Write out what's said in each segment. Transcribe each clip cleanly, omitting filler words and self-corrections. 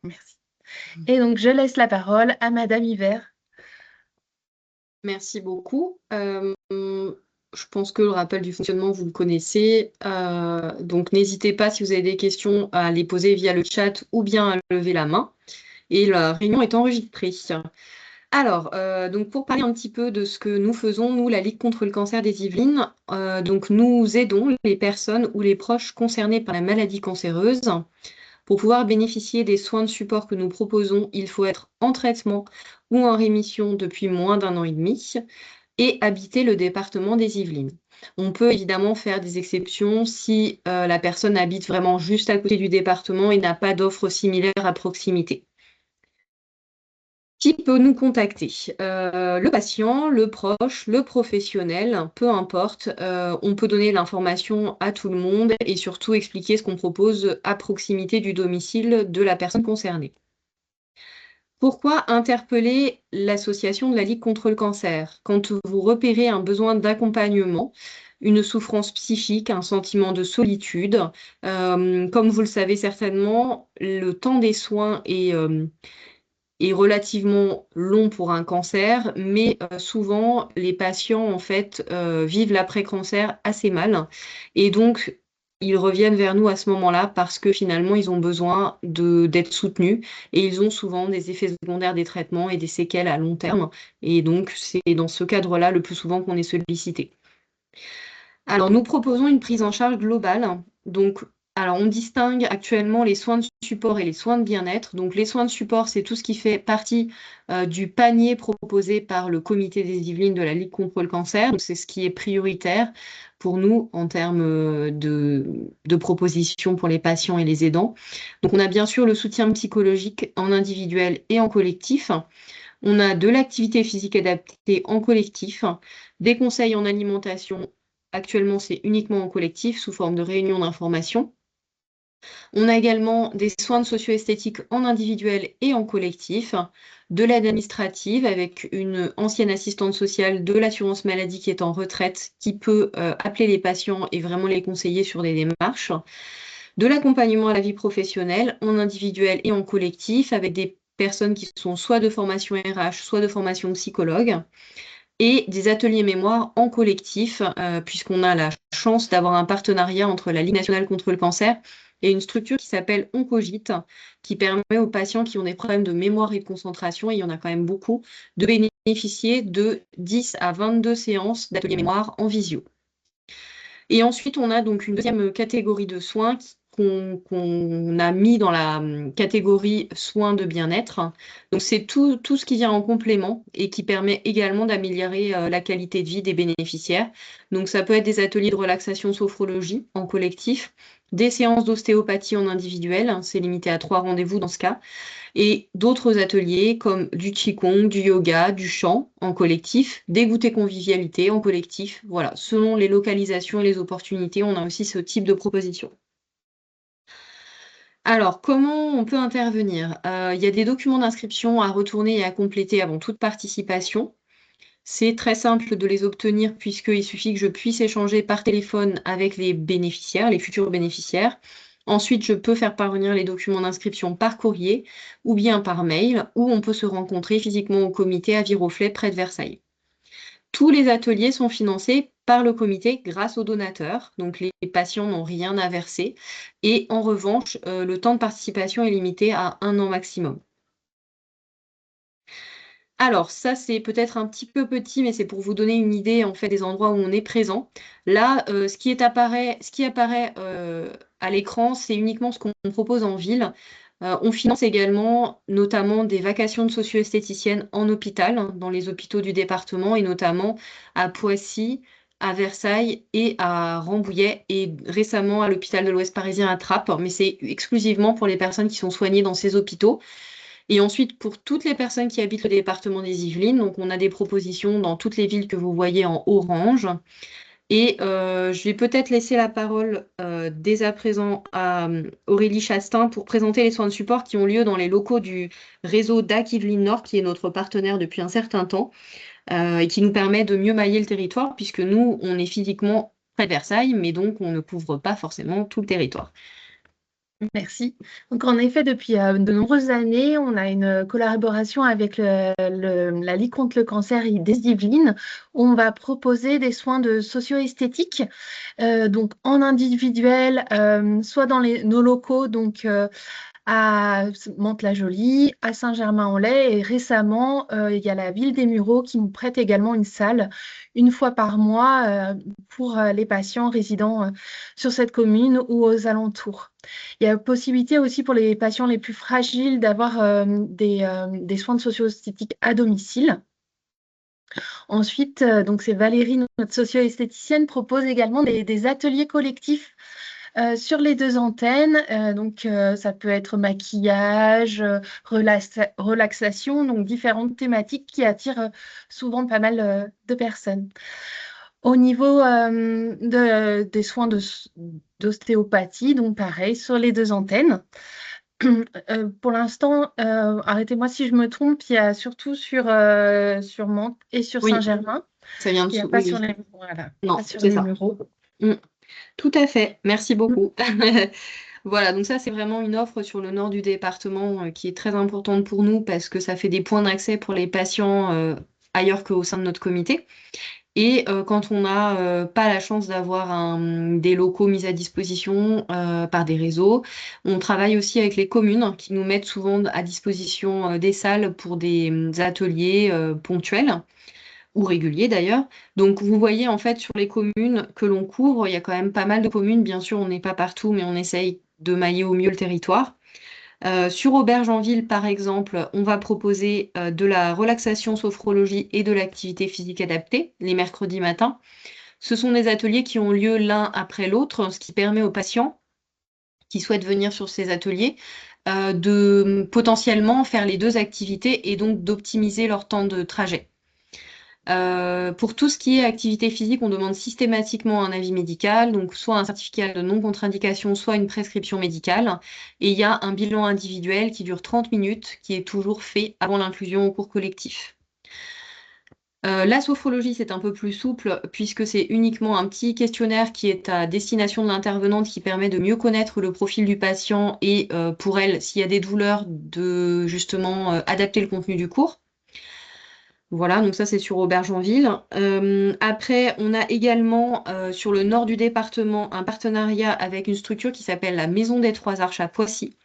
Merci. Et donc, je laisse la parole à Madame Hiver. Merci beaucoup. Je pense que le rappel du fonctionnement, vous le connaissez. Donc, n'hésitez pas, si vous avez des questions, à les poser via le chat ou bien à lever la main. Et la réunion est enregistrée. Alors, donc pour parler un petit peu de ce que nous faisons, nous, la Ligue contre le cancer des Yvelines, donc nous aidons les personnes ou les proches concernés par la maladie cancéreuse. Pour pouvoir bénéficier des soins de support que nous proposons, il faut être en traitement ou en rémission depuis moins d'1 an et demi et habiter le département des Yvelines. On peut évidemment faire des exceptions si la personne habite vraiment juste à côté du département et n'a pas d'offre similaire à proximité. Qui peut nous contacter? Le patient, le proche, le professionnel, peu importe. On peut donner l'information à tout le monde et surtout expliquer ce qu'on propose à proximité du domicile de la personne concernée. Pourquoi interpeller l'association de la Ligue contre le cancer? Quand vous repérez un besoin d'accompagnement, une souffrance psychique, un sentiment de solitude, comme vous le savez certainement, le temps des soins est relativement long pour un cancer, mais souvent les patients en fait vivent l'après-cancer assez mal et donc ils reviennent vers nous à ce moment-là parce que finalement ils ont besoin d'être soutenus et ils ont souvent des effets secondaires des traitements et des séquelles à long terme et donc c'est dans ce cadre-là le plus souvent qu'on est sollicité. Alors, nous proposons une prise en charge globale. Donc, alors, on distingue actuellement les soins de support et les soins de bien-être. Donc, les soins de support, c'est tout ce qui fait partie du panier proposé par le comité des Yvelines de la Ligue contre le cancer. Donc, c'est ce qui est prioritaire pour nous en termes de propositions pour les patients et les aidants. Donc, on a bien sûr le soutien psychologique en individuel et en collectif. On a de l'activité physique adaptée en collectif, des conseils en alimentation. Actuellement, c'est uniquement en collectif, sous forme de réunions d'information. On a également des soins de socio-esthétique en individuel et en collectif, de l'aide administrative avec une ancienne assistante sociale de l'assurance maladie qui est en retraite, qui peut appeler les patients et vraiment les conseiller sur des démarches. De l'accompagnement à la vie professionnelle en individuel et en collectif avec des personnes qui sont soit de formation RH, soit de formation psychologue et des ateliers mémoire en collectif, puisqu'on a la chance d'avoir un partenariat entre la Ligue nationale contre le cancer et une structure qui s'appelle Oncogite, qui permet aux patients qui ont des problèmes de mémoire et de concentration, et il y en a quand même beaucoup, de bénéficier de 10 à 22 séances d'ateliers mémoire en visio. Et ensuite, on a donc une deuxième catégorie de soins qu'on a mis dans la catégorie soins de bien-être. Donc, c'est tout ce qui vient en complément et qui permet également d'améliorer la qualité de vie des bénéficiaires. Donc, ça peut être des ateliers de relaxation sophrologie en collectif, des séances d'ostéopathie en individuel, c'est limité à 3 rendez-vous dans ce cas, et d'autres ateliers comme du qigong, du yoga, du chant en collectif, des goûters convivialité en collectif. Voilà, selon les localisations et les opportunités, on a aussi ce type de proposition. Alors, comment on peut intervenir? Il y a des documents d'inscription à retourner et à compléter avant toute participation. C'est très simple de les obtenir puisqu'il suffit que je puisse échanger par téléphone avec les bénéficiaires, les futurs bénéficiaires. Ensuite, je peux faire parvenir les documents d'inscription par courrier ou bien par mail, ou on peut se rencontrer physiquement au comité à Viroflay, près de Versailles. Tous les ateliers sont financés par le comité grâce aux donateurs, donc les patients n'ont rien à verser. Et en revanche, le temps de participation est limité à 1 an maximum. Alors ça, c'est peut-être un petit peu petit, mais c'est pour vous donner une idée en fait des endroits où on est présent. Là, ce qui apparaît à l'écran, c'est uniquement ce qu'on propose en ville. On finance également notamment des vacations de socio-esthéticiennes en hôpital, hein, dans les hôpitaux du département et notamment à Poissy, à Versailles et à Rambouillet et récemment à l'hôpital de l'Ouest parisien à Trappes, mais c'est exclusivement pour les personnes qui sont soignées dans ces hôpitaux. Et ensuite, pour toutes les personnes qui habitent le département des Yvelines, donc on a des propositions dans toutes les villes que vous voyez en orange. Et je vais peut-être laisser la parole dès à présent à Aurélie Chastain pour présenter les soins de support qui ont lieu dans les locaux du réseau DAC Yvelines Nord, qui est notre partenaire depuis un certain temps et qui nous permet de mieux mailler le territoire, puisque nous, on est physiquement près de Versailles, mais donc on ne couvre pas forcément tout le territoire. Merci. Donc, en effet, depuis de nombreuses années, on a une collaboration avec la Ligue contre le cancer et des Yvelines, où on va proposer des soins de socio-esthétique, donc en individuel, soit dans nos locaux, donc à Mantes-la-Jolie, à Saint-Germain-en-Laye. Et récemment, il y a la ville des Mureaux qui nous prête également une salle une fois par mois pour les patients résidant sur cette commune ou aux alentours. Il y a possibilité aussi pour les patients les plus fragiles d'avoir des soins de socio-esthétique à domicile. Ensuite, donc c'est Valérie, notre socio-esthéticienne, propose également des ateliers collectifs sur les deux antennes. Donc, ça peut être maquillage, relaxation, donc différentes thématiques qui attirent souvent pas mal de personnes. Au niveau des soins d'ostéopathie, donc pareil, sur les deux antennes. Pour l'instant, arrêtez-moi si je me trompe, il y a surtout sur Mantes et sur Oui, Saint-Germain. ça vient Il n'y a dessous. pas Oui, sur oui. les, voilà, pas Non, sur c'est les ça. Mureaux. Mm. Tout à fait. Merci Mm. beaucoup. Voilà, donc ça, c'est vraiment une offre sur le nord du département qui est très importante pour nous parce que ça fait des points d'accès pour les patients ailleurs qu'au sein de notre comité. Et quand on n'a pas la chance d'avoir des locaux mis à disposition par des réseaux, on travaille aussi avec les communes qui nous mettent souvent à disposition des salles pour des ateliers ponctuels ou réguliers d'ailleurs. Donc vous voyez en fait sur les communes que l'on couvre, il y a quand même pas mal de communes. Bien sûr, on n'est pas partout, mais on essaye de mailler au mieux le territoire. Sur Aubergenville, par exemple, on va proposer de la relaxation sophrologie et de l'activité physique adaptée les mercredis matins. Ce sont des ateliers qui ont lieu l'un après l'autre, ce qui permet aux patients qui souhaitent venir sur ces ateliers de potentiellement faire les deux activités et donc d'optimiser leur temps de trajet. Pour tout ce qui est activité physique, on demande systématiquement un avis médical, donc soit un certificat de non-contre-indication, soit une prescription médicale. Et il y a un bilan individuel qui dure 30 minutes, qui est toujours fait avant l'inclusion au cours collectif. La sophrologie, c'est un peu plus souple puisque c'est uniquement un petit questionnaire qui est à destination de l'intervenante qui permet de mieux connaître le profil du patient et pour elle, s'il y a des douleurs, de justement adapter le contenu du cours. Voilà, donc ça c'est sur Aubergenville. Après, on a également sur le nord du département un partenariat avec une structure qui s'appelle la Maison des Trois Arches à Poissy,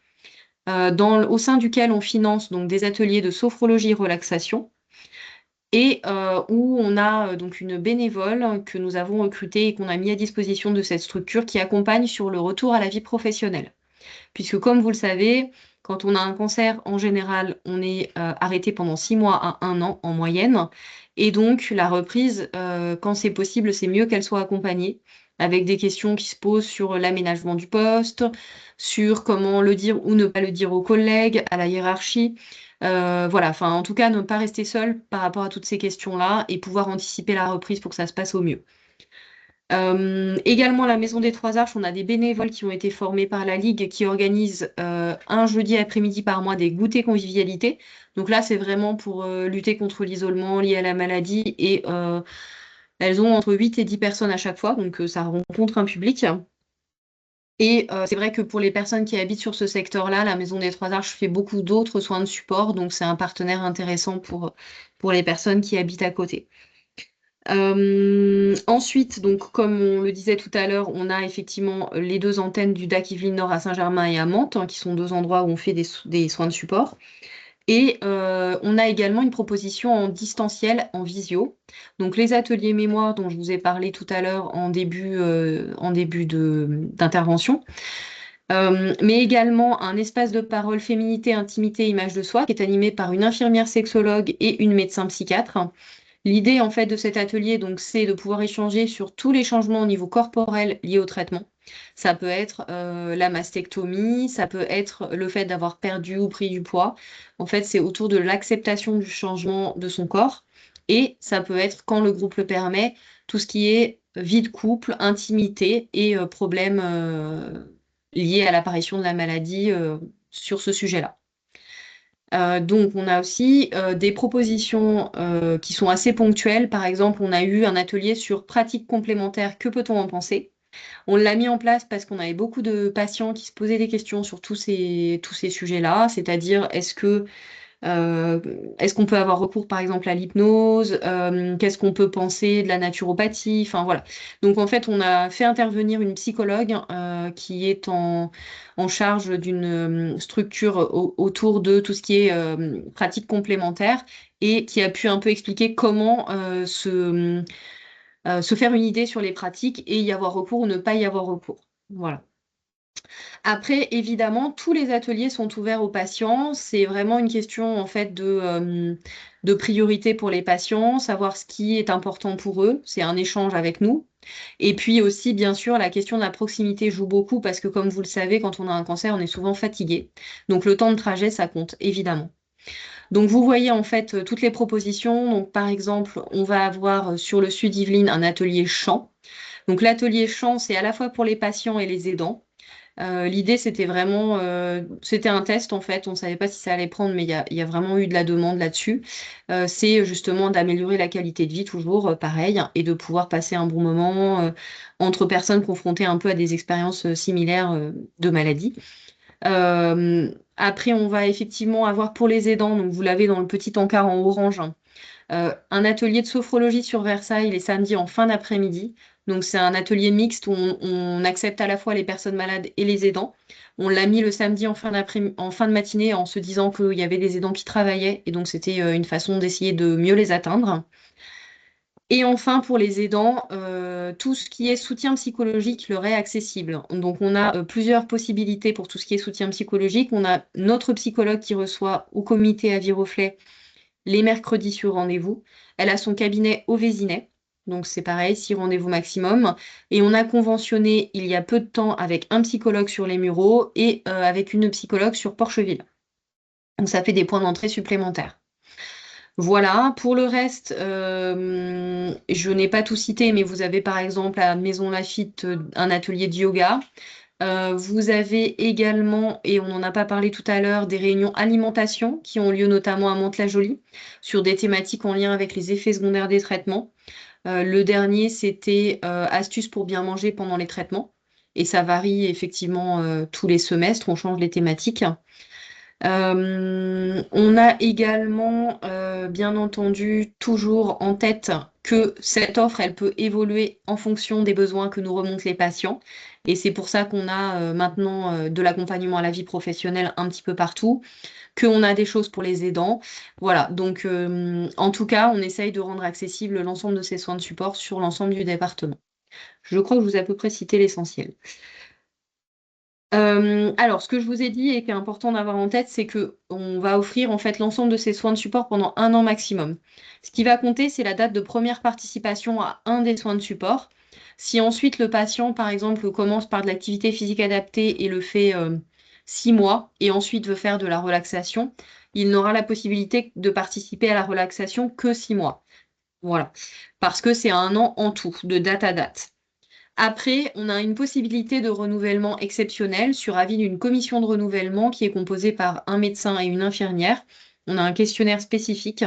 au sein duquel on finance donc des ateliers de sophrologie relaxation et où on a donc une bénévole que nous avons recrutée et qu'on a mis à disposition de cette structure qui accompagne sur le retour à la vie professionnelle. Puisque comme vous le savez, quand on a un cancer, en général, on est arrêté pendant 6 mois à 1 an en moyenne. Et donc, la reprise, quand c'est possible, c'est mieux qu'elle soit accompagnée, avec des questions qui se posent sur l'aménagement du poste, sur comment le dire ou ne pas le dire aux collègues, à la hiérarchie. Voilà, enfin, en tout cas, ne pas rester seul par rapport à toutes ces questions-là et pouvoir anticiper la reprise pour que ça se passe au mieux. Également à la Maison des Trois Arches, on a des bénévoles qui ont été formés par la Ligue qui organisent un jeudi après-midi par mois des goûters convivialité. Donc là, c'est vraiment pour lutter contre l'isolement lié à la maladie et elles ont entre 8 et 10 personnes à chaque fois, donc ça rencontre un public. Et c'est vrai que pour les personnes qui habitent sur ce secteur-là, la Maison des Trois Arches fait beaucoup d'autres soins de support, donc c'est un partenaire intéressant pour les personnes qui habitent à côté. Ensuite, donc, comme on le disait tout à l'heure, on a effectivement les deux antennes du DAC Yvelines Nord à Saint-Germain et à Mantes, qui sont deux endroits où on fait des soins de support. Et on a également une proposition en distanciel, en visio. Donc les ateliers mémoire dont je vous ai parlé tout à l'heure en début d'intervention. Mais également un espace de parole féminité, intimité, image de soi qui est animé par une infirmière sexologue et une médecin psychiatre. L'idée en fait de cet atelier, donc, c'est de pouvoir échanger sur tous les changements au niveau corporel liés au traitement. Ça peut être la mastectomie, ça peut être le fait d'avoir perdu ou pris du poids. En fait, c'est autour de l'acceptation du changement de son corps. Et ça peut être, quand le groupe le permet, tout ce qui est vie de couple, intimité et problèmes liés à l'apparition de la maladie sur ce sujet-là. Donc, on a aussi des propositions qui sont assez ponctuelles. Par exemple, on a eu un atelier sur pratiques complémentaires. Que peut-on en penser? On l'a mis en place parce qu'on avait beaucoup de patients qui se posaient des questions sur tous ces sujets-là, c'est-à-dire euh, est-ce qu'on peut avoir recours par exemple à l'hypnose, qu'est-ce qu'on peut penser de la naturopathie, enfin voilà. Donc en fait, on a fait intervenir une psychologue qui est en charge d'une structure autour de tout ce qui est pratique complémentaire et qui a pu un peu expliquer comment se faire une idée sur les pratiques et y avoir recours ou ne pas y avoir recours. Voilà. Après, évidemment, tous les ateliers sont ouverts aux patients. C'est vraiment une question en fait de priorité pour les patients, savoir ce qui est important pour eux. C'est un échange avec nous. Et puis aussi, bien sûr, la question de la proximité joue beaucoup parce que, comme vous le savez, quand on a un cancer, on est souvent fatigué. Donc le temps de trajet, ça compte, évidemment. Donc vous voyez en fait toutes les propositions. Donc par exemple, on va avoir sur le Sud Yvelines un atelier chant. Donc l'atelier chant, c'est à la fois pour les patients et les aidants. L'idée, c'était vraiment, c'était un test en fait. On ne savait pas si ça allait prendre, mais il y a vraiment eu de la demande là-dessus. C'est justement d'améliorer la qualité de vie, toujours pareil, et de pouvoir passer un bon moment entre personnes confrontées un peu à des expériences similaires de maladie. Après, on va effectivement avoir pour les aidants, donc vous l'avez dans le petit encart en orange, hein, un atelier de sophrologie sur Versailles les samedis en fin d'après-midi. Donc c'est un atelier mixte où on accepte à la fois les personnes malades et les aidants. On l'a mis le samedi en fin de matinée en se disant qu'il y avait des aidants qui travaillaient et donc c'était une façon d'essayer de mieux les atteindre. Et enfin, pour les aidants, tout ce qui est soutien psychologique leur est accessible. Donc, on a plusieurs possibilités pour tout ce qui est soutien psychologique. On a notre psychologue qui reçoit au comité à Viroflay les mercredis sur rendez-vous. Elle a son cabinet au Vésinet. Donc c'est pareil, 6 rendez-vous maximum. Et on a conventionné il y a peu de temps avec un psychologue sur les Mureaux et avec une psychologue sur Porcheville. Donc ça fait des points d'entrée supplémentaires. Voilà, pour le reste, je n'ai pas tout cité, mais vous avez par exemple à Maison Lafitte un atelier de yoga. Vous avez également, et on n'en a pas parlé tout à l'heure, des réunions alimentation qui ont lieu notamment à Mantes-la-Jolie sur des thématiques en lien avec les effets secondaires des traitements. Le dernier, c'était astuces pour bien manger pendant les traitements. Et ça varie effectivement tous les semestres, on change les thématiques. On a également, bien entendu, toujours en tête que cette offre, elle peut évoluer en fonction des besoins que nous remontent les patients. Et c'est pour ça qu'on a maintenant de l'accompagnement à la vie professionnelle un petit peu partout, qu'on a des choses pour les aidants. Voilà, donc en tout cas, on essaye de rendre accessible l'ensemble de ces soins de support sur l'ensemble du département. Je crois que je vous ai à peu près cité l'essentiel. Alors, ce que je vous ai dit et qui est important d'avoir en tête, c'est que on va offrir en fait l'ensemble de ces soins de support pendant 1 an maximum. Ce qui va compter, c'est la date de première participation à un des soins de support. Si ensuite le patient, par exemple, commence par de l'activité physique adaptée et le fait 6 mois et ensuite veut faire de la relaxation, il n'aura la possibilité de participer à la relaxation que 6 mois. Voilà, parce que c'est 1 an en tout, de date à date. Après, on a une possibilité de renouvellement exceptionnel sur avis d'une commission de renouvellement qui est composée par un médecin et une infirmière. On a un questionnaire spécifique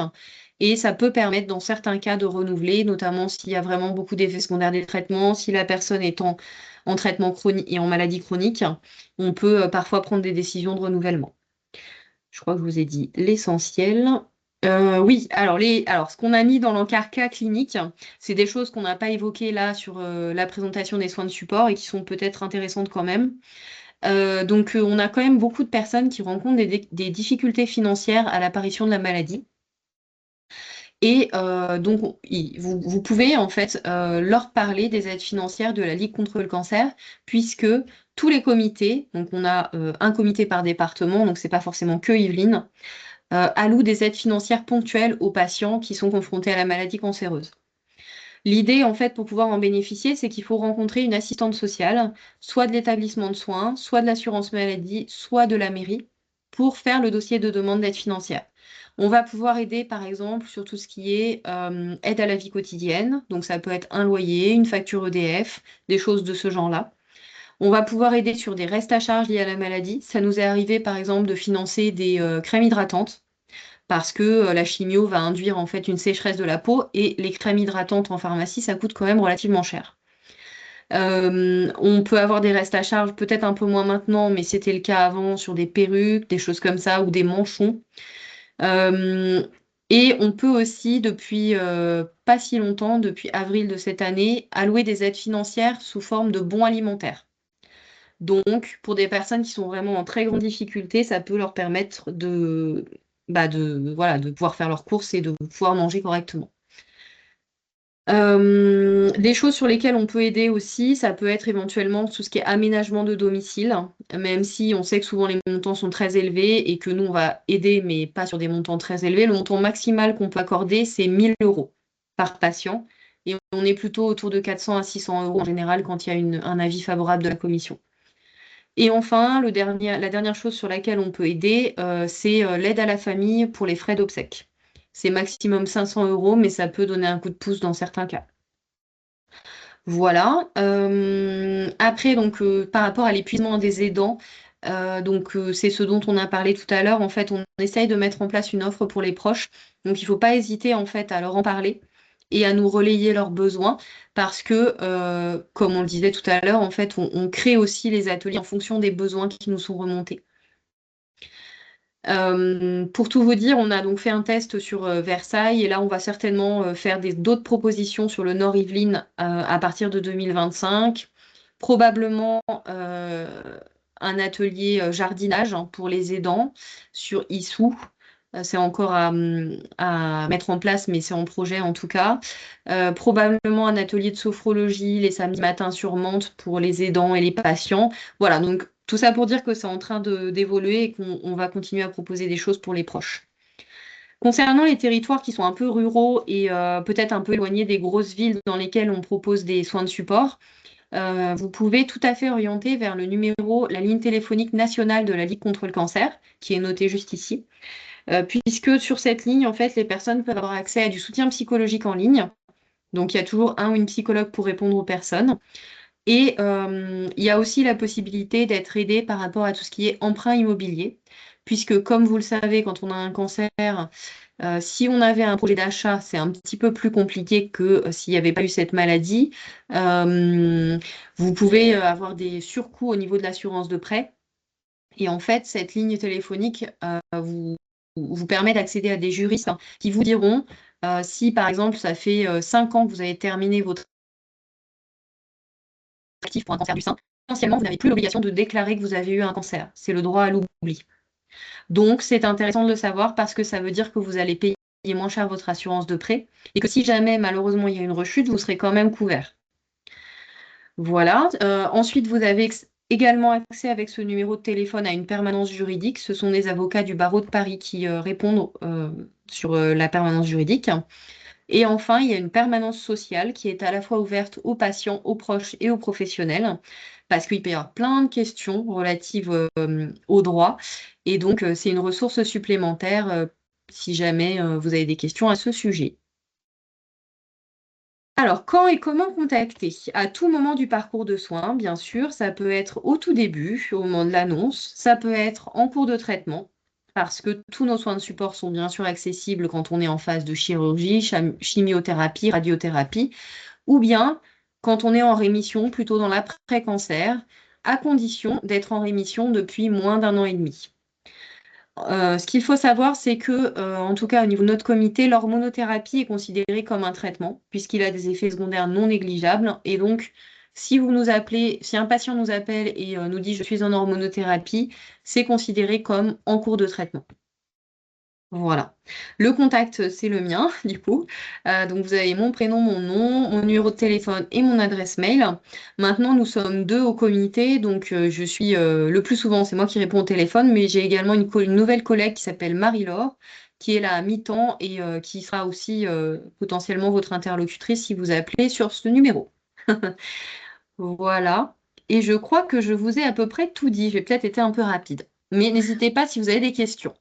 et ça peut permettre dans certains cas de renouveler, notamment s'il y a vraiment beaucoup d'effets secondaires des traitements, si la personne est en traitement chronique et en maladie chronique, on peut parfois prendre des décisions de renouvellement. Je crois que je vous ai dit l'essentiel. Oui, alors ce qu'on a mis dans l'encart cas clinique, c'est des choses qu'on n'a pas évoquées là sur la présentation des soins de support et qui sont peut-être intéressantes quand même. Donc, on a quand même beaucoup de personnes qui rencontrent des difficultés financières à l'apparition de la maladie. Et donc, vous pouvez en fait leur parler des aides financières de la Ligue contre le cancer, puisque tous les comités, donc on a un comité par département, donc c'est pas forcément que Yvelines, alloue des aides financières ponctuelles aux patients qui sont confrontés à la maladie cancéreuse. L'idée, en fait, pour pouvoir en bénéficier, c'est qu'il faut rencontrer une assistante sociale, soit de l'établissement de soins, soit de l'assurance maladie, soit de la mairie, pour faire le dossier de demande d'aide financière. On va pouvoir aider, par exemple, sur tout ce qui est aide à la vie quotidienne. Donc, ça peut être un loyer, une facture EDF, des choses de ce genre-là. On va pouvoir aider sur des restes à charge liés à la maladie. Ça nous est arrivé, par exemple, de financer des crèmes hydratantes parce que la chimio va induire en fait une sécheresse de la peau et les crèmes hydratantes en pharmacie, ça coûte quand même relativement cher. On peut avoir des restes à charge, peut-être un peu moins maintenant, mais c'était le cas avant sur des perruques, des choses comme ça, ou des manchons. Euh, et on peut aussi, depuis pas si longtemps, depuis avril de cette année, allouer des aides financières sous forme de bons alimentaires. Donc, pour des personnes qui sont vraiment en très grande difficulté, ça peut leur permettre voilà, de pouvoir faire leurs courses et de pouvoir manger correctement. Des choses sur lesquelles on peut aider aussi, ça peut être éventuellement tout ce qui est aménagement de domicile, même si on sait que souvent les montants sont très élevés et que nous, on va aider, mais pas sur des montants très élevés. Le montant maximal qu'on peut accorder, c'est 1 000 euros par patient. Et on est plutôt autour de 400 à 600 euros en général quand il y a un avis favorable de la commission. Et enfin, la dernière chose sur laquelle on peut aider, c'est l'aide à la famille pour les frais d'obsèques. C'est maximum 500 euros, mais ça peut donner un coup de pouce dans certains cas. Voilà. Après, donc, par rapport à l'épuisement des aidants, c'est ce dont on a parlé tout à l'heure. En fait, on essaye de mettre en place une offre pour les proches. Donc, il ne faut pas hésiter en fait à leur en parler et à nous relayer leurs besoins parce que, comme on le disait tout à l'heure, en fait, on crée aussi les ateliers en fonction des besoins qui nous sont remontés. Pour tout vous dire, on a donc fait un test sur Versailles et là, on va certainement faire d'autres propositions sur le Nord Yvelines à partir de 2025. Probablement un atelier jardinage hein, pour les aidants sur Issou. C'est encore à mettre en place, mais c'est en projet en tout cas. Probablement un atelier de sophrologie les samedis matins sur Mantes pour les aidants et les patients. Voilà, donc tout ça pour dire que c'est en train d'évoluer et qu'on va continuer à proposer des choses pour les proches. Concernant les territoires qui sont un peu ruraux et peut-être un peu éloignés des grosses villes dans lesquelles on propose des soins de support, vous pouvez tout à fait orienter vers le numéro, la ligne téléphonique nationale de la Ligue contre le cancer, qui est notée juste ici. Puisque sur cette ligne, en fait, les personnes peuvent avoir accès à du soutien psychologique en ligne. Donc, il y a toujours un ou une psychologue pour répondre aux personnes. Et il y a aussi la possibilité d'être aidé par rapport à tout ce qui est emprunt immobilier, puisque comme vous le savez, quand on a un cancer, si on avait un projet d'achat, c'est un petit peu plus compliqué que s'il n'y avait pas eu cette maladie. Vous pouvez avoir des surcoûts au niveau de l'assurance de prêt. Et en fait, cette ligne téléphonique vous permet d'accéder à des juristes hein, qui vous diront si, par exemple, ça fait 5 ans que vous avez terminé votre actif pour un cancer du sein, potentiellement, vous n'avez plus l'obligation de déclarer que vous avez eu un cancer. C'est le droit à l'oubli. Donc, c'est intéressant de le savoir parce que ça veut dire que vous allez payer moins cher votre assurance de prêt et que si jamais, malheureusement, il y a une rechute, vous serez quand même couvert. Voilà. Ensuite, vous avez également accès avec ce numéro de téléphone à une permanence juridique. Ce sont des avocats du barreau de Paris qui répondent sur la permanence juridique. Et enfin, il y a une permanence sociale qui est à la fois ouverte aux patients, aux proches et aux professionnels, parce qu'il peut y avoir plein de questions relatives aux droits. Et donc, c'est une ressource supplémentaire si jamais vous avez des questions à ce sujet. Alors, quand et comment contacter? À tout moment du parcours de soins, bien sûr, ça peut être au tout début, au moment de l'annonce, ça peut être en cours de traitement, parce que tous nos soins de support sont bien sûr accessibles quand on est en phase de chirurgie, chimiothérapie, radiothérapie, ou bien quand on est en rémission, plutôt dans l'après-cancer, à condition d'être en rémission depuis moins d'1 an et demi. Ce qu'il faut savoir, c'est que, en tout cas au niveau de notre comité, l'hormonothérapie est considérée comme un traitement, puisqu'il a des effets secondaires non négligeables. Et donc, si un patient nous appelle et nous dit je suis en hormonothérapie, c'est considéré comme en cours de traitement. Voilà. Le contact, c'est le mien, du coup. Donc, vous avez mon prénom, mon nom, mon numéro de téléphone et mon adresse mail. Maintenant, nous sommes 2 au comité, donc je suis le plus souvent, c'est moi qui réponds au téléphone, mais j'ai également une nouvelle collègue qui s'appelle Marie-Laure, qui est là à mi-temps et qui sera aussi potentiellement votre interlocutrice si vous appelez sur ce numéro. Voilà. Et je crois que je vous ai à peu près tout dit. J'ai peut-être été un peu rapide. Mais n'hésitez pas si vous avez des questions.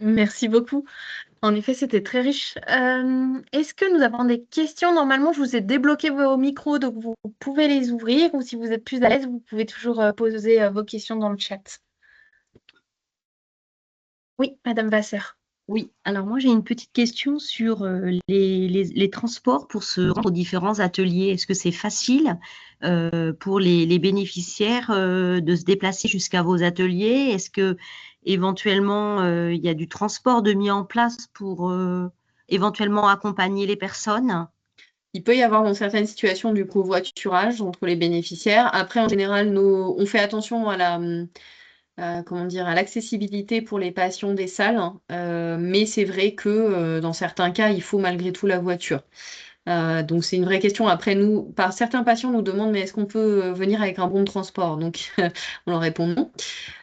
Merci beaucoup. En effet, c'était très riche. Est-ce que nous avons des questions? Normalement, je vous ai débloqué vos micros, donc vous pouvez les ouvrir ou si vous êtes plus à l'aise, vous pouvez toujours poser vos questions dans le chat. Oui, Madame Vasseur. Oui, alors moi j'ai une petite question sur les transports pour se rendre aux différents ateliers. Est-ce que c'est facile pour les bénéficiaires de se déplacer jusqu'à vos ateliers? Est-ce que éventuellement il y a du transport de mis en place pour éventuellement accompagner les personnes? Il peut y avoir dans certaines situations du covoiturage entre les bénéficiaires. Après, en général, on fait attention à comment dire, à l'accessibilité pour les patients des salles, hein. Mais c'est vrai que dans certains cas, il faut malgré tout la voiture. Donc c'est une vraie question. Après, certains patients nous demandent, mais est-ce qu'on peut venir avec un bon de transport? Donc on leur répond non.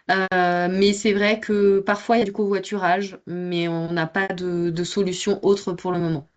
Mais c'est vrai que parfois il y a du covoiturage, mais on n'a pas de solution autre pour le moment.